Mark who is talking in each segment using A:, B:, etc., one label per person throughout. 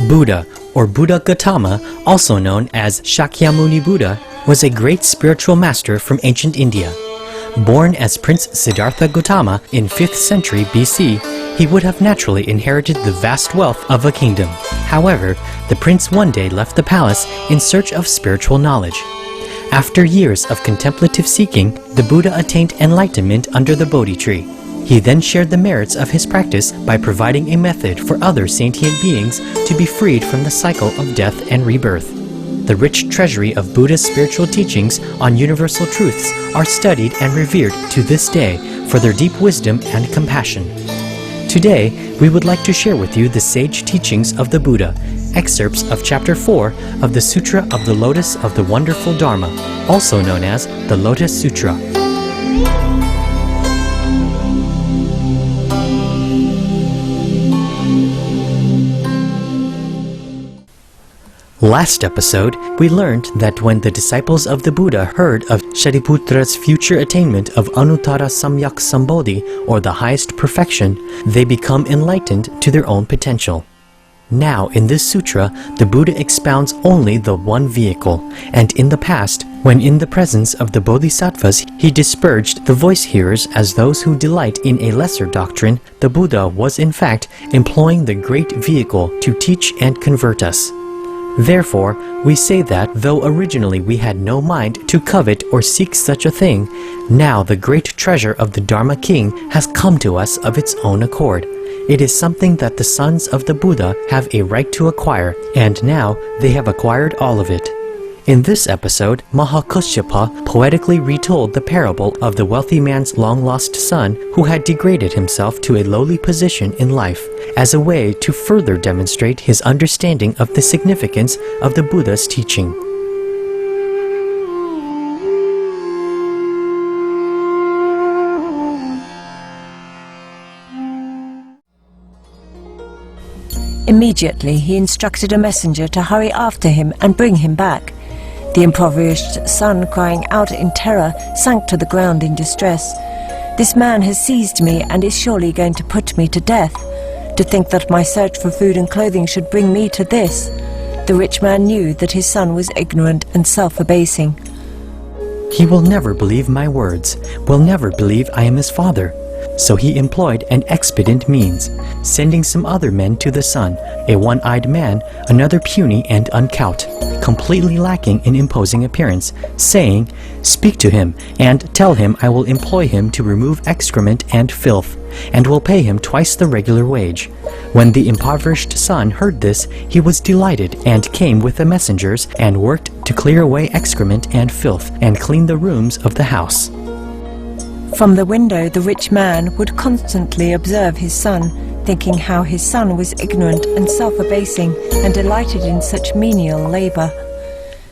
A: Buddha, or Buddha Gautama, also known as Shakyamuni Buddha, was a great spiritual master from ancient India. Born as Prince Siddhartha Gautama in 5th century BC, he would have naturally inherited the vast wealth of a kingdom. However, the prince one day left the palace in search of spiritual knowledge. After years of contemplative seeking, the Buddha attained enlightenment under the Bodhi tree. He then shared the merits of his practice by providing a method for other sentient beings to be freed from the cycle of death and rebirth. The rich treasury of Buddha's spiritual teachings on universal truths are studied and revered to this day for their deep wisdom and compassion. Today, we would like to share with you the sage teachings of the Buddha, excerpts of Chapter 4 of the Sutra of the Lotus of the Wonderful Dharma, also known as the Lotus Sutra. Last episode, we learned that when the disciples of the Buddha heard of Shariputra's future attainment of Anuttara Samyak Sambodhi, or the highest perfection, they become enlightened to their own potential. Now, in this sutra, the Buddha expounds only the one vehicle, and in the past, when in the presence of the Bodhisattvas he disparaged the voice hearers as those who delight in a lesser doctrine, the Buddha was in fact employing the great vehicle to teach and convert us. Therefore, we say that though originally we had no mind to covet or seek such a thing, now the great treasure of the Dharma King has come to us of its own accord. It is something that the sons of the Buddha have a right to acquire, and now they have acquired all of it. In this episode, Mahakashyapa poetically retold the parable of the wealthy man's long-lost son who had degraded himself to a lowly position in life, as a way to further demonstrate his understanding of the significance of the Buddha's teaching.
B: Immediately he instructed a messenger to hurry after him and bring him back. The impoverished son, crying out in terror, sank to the ground in distress. "This man has seized me and is surely going to put me to death. To think that my search for food and clothing should bring me to this." The rich man knew that his son was ignorant and self-abasing.
A: "He will never believe my words, will never believe I am his father." So he employed an expedient means, sending some other men to the son, a one-eyed man, another puny and uncouth, completely lacking in imposing appearance, saying, "Speak to him, and tell him I will employ him to remove excrement and filth, and will pay him twice the regular wage." When the impoverished son heard this, he was delighted, and came with the messengers, and worked to clear away excrement and filth, and clean the rooms of the house.
B: From the window the rich man would constantly observe his son, thinking how his son was ignorant and self-abasing, and delighted in such menial labor.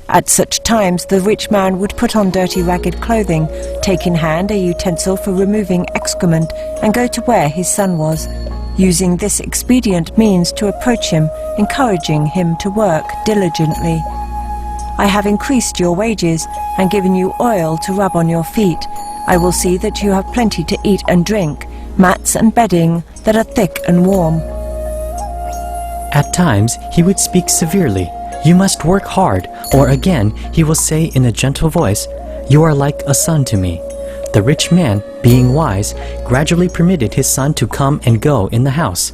B: At such times the rich man would put on dirty ragged clothing, take in hand a utensil for removing excrement, and go to where his son was, using this expedient means to approach him, encouraging him to work diligently. "I have increased your wages, and given you oil to rub on your feet. I will see that you have plenty to eat and drink, mats and bedding that are thick and warm."
A: At times he would speak severely, "You must work hard," or again he will say in a gentle voice, "You are like a son to me." The rich man, being wise, gradually permitted his son to come and go in the house.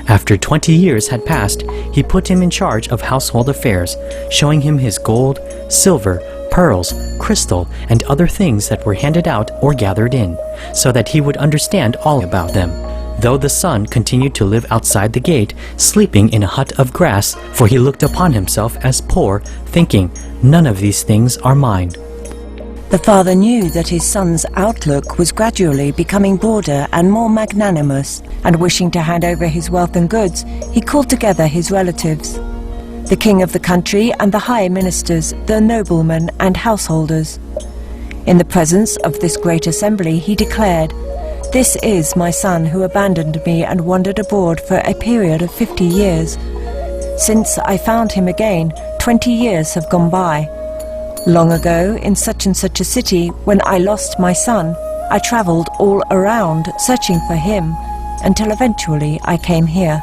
A: After 20 years had passed, he put him in charge of household affairs, showing him his gold, silver, pearls, crystal, and other things that were handed out or gathered in, so that he would understand all about them, though the son continued to live outside the gate, sleeping in a hut of grass, for he looked upon himself as poor, thinking, "None of these things are mine."
B: The father knew that his son's outlook was gradually becoming broader and more magnanimous, and wishing to hand over his wealth and goods, he called together his relatives, the king of the country and the high ministers, the noblemen and householders. In the presence of this great assembly he declared, "This is my son who abandoned me and wandered abroad for a period of 50 years. Since I found him again, 20 years have gone by. Long ago, in such and such a city, when I lost my son, I traveled all around searching for him, until eventually I came here."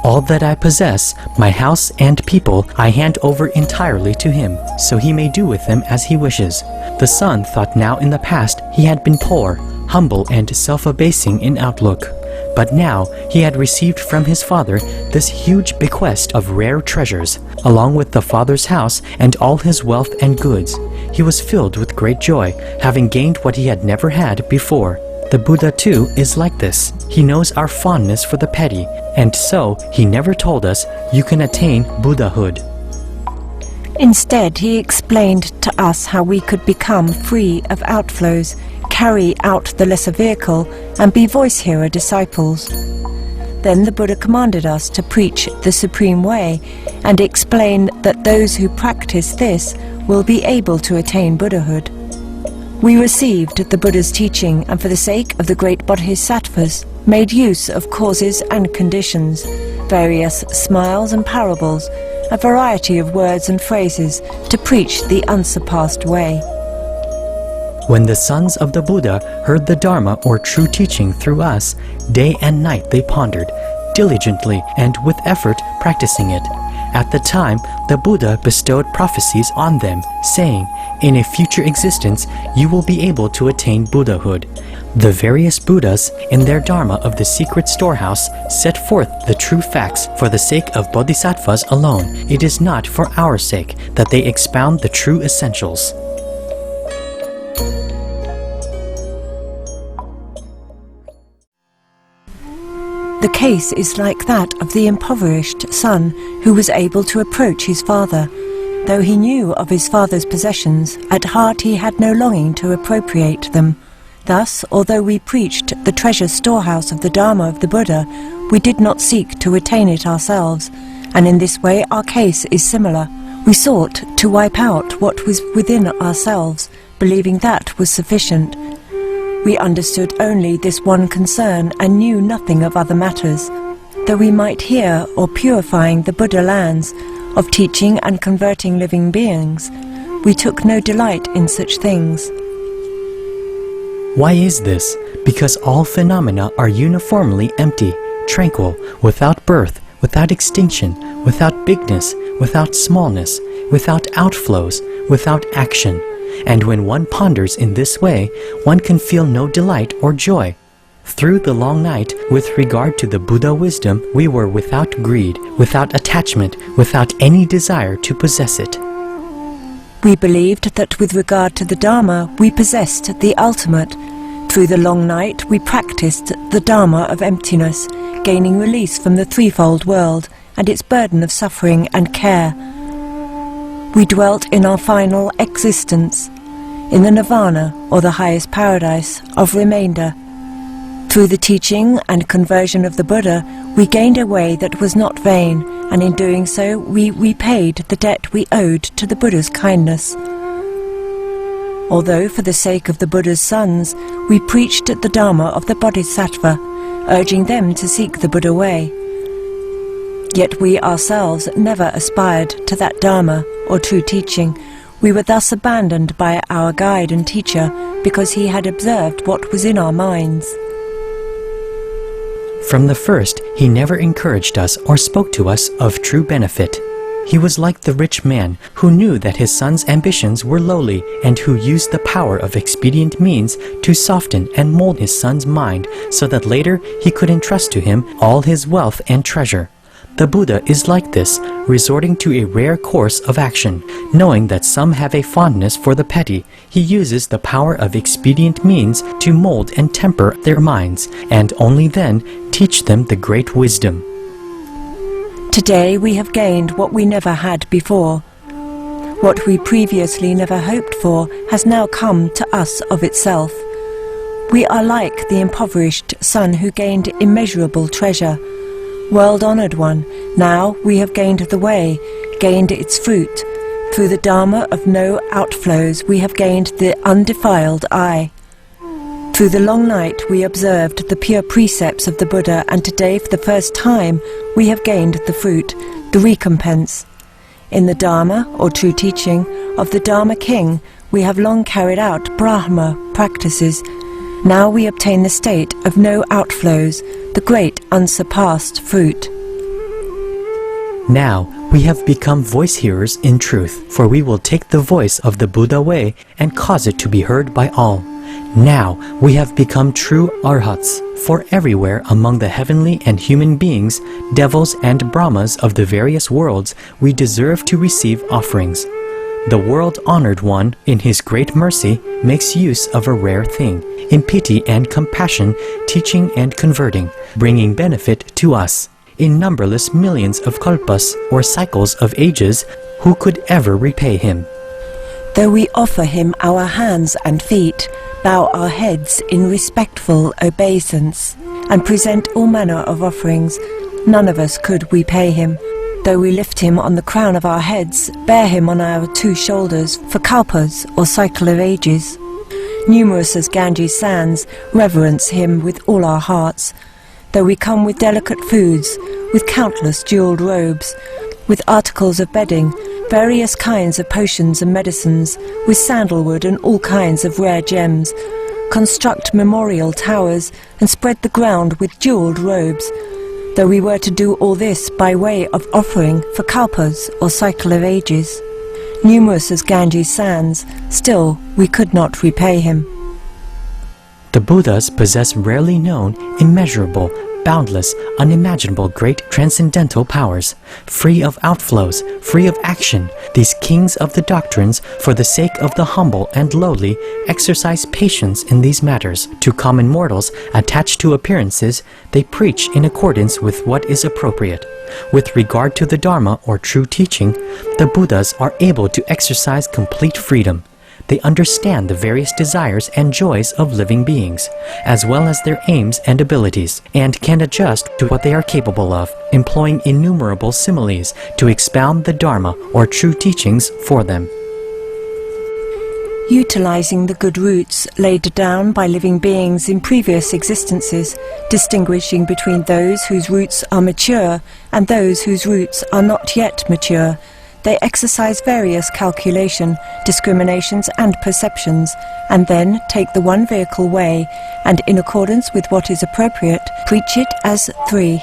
A: All that I possess, my house and people, I hand over entirely to him, so he may do with them as he wishes. The son thought now in the past he had been poor, humble and self-abasing in outlook. But now he had received from his father this huge bequest of rare treasures, along with the father's house and all his wealth and goods. He was filled with great joy, having gained what he had never had before. The Buddha too is like this. He knows our fondness for the petty, and so he never told us, "You can attain Buddhahood."
B: Instead, he explained to us how we could become free of outflows, carry out the lesser vehicle, and be voice-hearer disciples. Then the Buddha commanded us to preach the Supreme Way and explain that those who practice this will be able to attain Buddhahood. We received the Buddha's teaching and for the sake of the great Bodhisattvas made use of causes and conditions, various smiles and parables, a variety of words and phrases to preach the unsurpassed way.
A: When the sons of the Buddha heard the Dharma or true teaching through us, day and night they pondered, diligently and with effort practicing it. At the time, the Buddha bestowed prophecies on them, saying, "In a future existence, you will be able to attain Buddhahood." The various Buddhas, in their Dharma of the secret storehouse, set forth the true facts for the sake of Bodhisattvas alone. It is not for our sake that they expound the true essentials.
B: The case is like that of the impoverished son who was able to approach his father. Though he knew of his father's possessions, at heart he had no longing to appropriate them. Thus, although we preached the treasure storehouse of the Dharma of the Buddha, we did not seek to attain it ourselves, and in this way our case is similar. We sought to wipe out what was within ourselves, believing that was sufficient. We understood only this one concern and knew nothing of other matters. Though we might hear of purifying the Buddha lands, of teaching and converting living beings, we took no delight in such things.
A: Why is this? Because all phenomena are uniformly empty, tranquil, without birth, without extinction, without bigness, without smallness, without outflows, without action. And when one ponders in this way, one can feel no delight or joy. Through the long night, with regard to the Buddha wisdom, we were without greed, without attachment, without any desire to possess it.
B: We believed that with regard to the Dharma, we possessed the ultimate. Through the long night, we practiced the Dharma of emptiness, gaining release from the threefold world and its burden of suffering and care. We dwelt in our final existence, in the nirvana, or the highest paradise, of remainder. Through the teaching and conversion of the Buddha, we gained a way that was not vain, and in doing so we repaid the debt we owed to the Buddha's kindness. Although for the sake of the Buddha's sons, we preached the Dharma of the Bodhisattva, urging them to seek the Buddha way. Yet we ourselves never aspired to that Dharma or true teaching. We were thus abandoned by our guide and teacher because he had observed what was in our minds.
A: From the first, he never encouraged us or spoke to us of true benefit. He was like the rich man who knew that his son's ambitions were lowly and who used the power of expedient means to soften and mold his son's mind so that later he could entrust to him all his wealth and treasure. The Buddha is like this, resorting to a rare course of action. Knowing that some have a fondness for the petty, he uses the power of expedient means to mold and temper their minds, and only then teach them the great wisdom.
B: Today we have gained what we never had before. What we previously never hoped for has now come to us of itself. We are like the impoverished son who gained immeasurable treasure. World-honored one, now we have gained the way, gained its fruit. Through the Dharma of no outflows we have gained the undefiled eye. Through the long night we observed the pure precepts of the Buddha, and today for the first time we have gained the fruit, the recompense. In the Dharma, or true teaching, of the Dharma King we have long carried out Brahma practices. Now we obtain the state of no outflows, the great unsurpassed fruit.
A: Now we have become voice hearers in truth, for we will take the voice of the Buddha way and cause it to be heard by all. Now we have become true arhats, for everywhere among the heavenly and human beings, devils and brahmas of the various worlds, we deserve to receive offerings. The world-honored one, in his great mercy, makes use of a rare thing, in pity and compassion, teaching and converting, bringing benefit to us. In numberless millions of kalpas, or cycles of ages, who could ever repay him?
B: Though we offer him our hands and feet, bow our heads in respectful obeisance, and present all manner of offerings, none of us could repay him. Though we lift him on the crown of our heads, bear him on our 2 shoulders, for kalpas, or cycle of ages. Numerous as Ganges sands, reverence him with all our hearts. Though we come with delicate foods, with countless jewelled robes, with articles of bedding, various kinds of potions and medicines, with sandalwood and all kinds of rare gems, construct memorial towers, and spread the ground with jewelled robes. Though we were to do all this by way of offering for kalpas, or cycle of ages, numerous as Ganges sands, still we could not repay him.
A: The Buddhas possess rarely known, immeasurable, boundless, unimaginable great transcendental powers, free of outflows, free of action. These kings of the doctrines, for the sake of the humble and lowly, exercise patience in these matters. To common mortals, attached to appearances, they preach in accordance with what is appropriate. With regard to the Dharma, or true teaching, the Buddhas are able to exercise complete freedom. They understand the various desires and joys of living beings, as well as their aims and abilities, and can adjust to what they are capable of, employing innumerable similes to expound the Dharma, or true teachings, for them.
B: Utilizing the good roots laid down by living beings in previous existences, distinguishing between those whose roots are mature and those whose roots are not yet mature, they exercise various calculation, discriminations and perceptions, and then take the one vehicle way, and in accordance with what is appropriate, preach it as 3.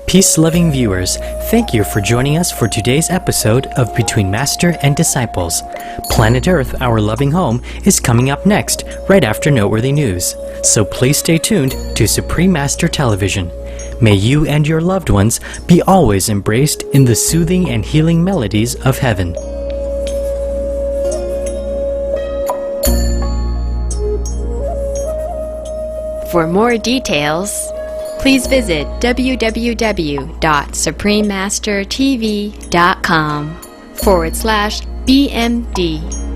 A: Peace-loving viewers, thank you for joining us for today's episode of Between Master and Disciples. Planet Earth, Our Loving Home, is coming up next, right after noteworthy news. So please stay tuned to Supreme Master Television. May you and your loved ones be always embraced in the soothing and healing melodies of heaven.
C: For more details, please visit www.suprememastertv.com/BMD.